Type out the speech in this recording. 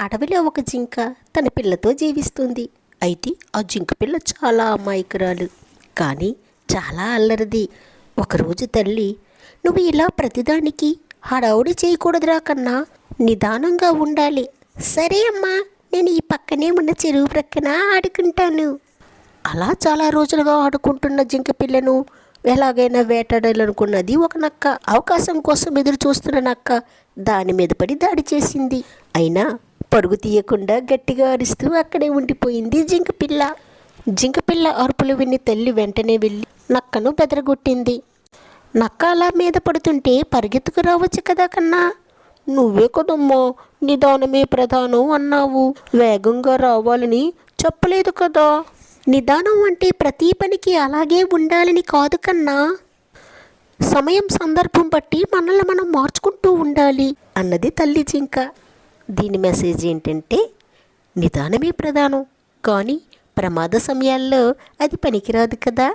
అడవిలో ఒక జింక తన పిల్లతో జీవిస్తుంది. అయితే ఆ జింక పిల్ల చాలా అమాయకురాలు, కానీ చాలా అల్లరిది. ఒకరోజు తల్లి, నువ్వు ఇలా ప్రతిదానికి హడావుడి చేయకూడదురా కన్నా, నిదానంగా ఉండాలి. సరే అమ్మా, నేను ఈ పక్కనే ఉన్న చెరువు ప్రక్కన ఆడుకుంటాను. అలా చాలా రోజులుగా ఆడుకుంటున్న జింక పిల్లను ఎలాగైనా వేటాడాలనుకున్నది ఒక నక్క. అవకాశం కోసం ఎదురు చూస్తున్న నక్క దాని మీద పడి దాడి చేసింది. అయినా పరుగు తీయకుండా గట్టిగా అరుస్తూ అక్కడే ఉండిపోయింది జింకపిల్ల. జింకపిల్ల అరుపులు విని తల్లి వెంటనే వెళ్ళి నక్కను బెదరగొట్టింది. నక్క అలా మీద పడుతుంటే పరిగెత్తుకు రావచ్చు కదా కన్నా. నువ్వే కదమ్మా నిదానమే ప్రధానం అన్నావు, వేగంగా రావాలని చెప్పలేదు కదా. నిదానం అంటే ప్రతి పనికి అలాగే ఉండాలని కాదు కన్నా, సమయం సందర్భం బట్టి మనల్ని మనం మార్చుకుంటూ ఉండాలి అన్నది తల్లి జింక. దీని మెసేజ్ ఏంటంటే, నిదానమే ప్రధానం, కానీ ప్రమాద సమయాల్లో అది పనికిరాదు కదా.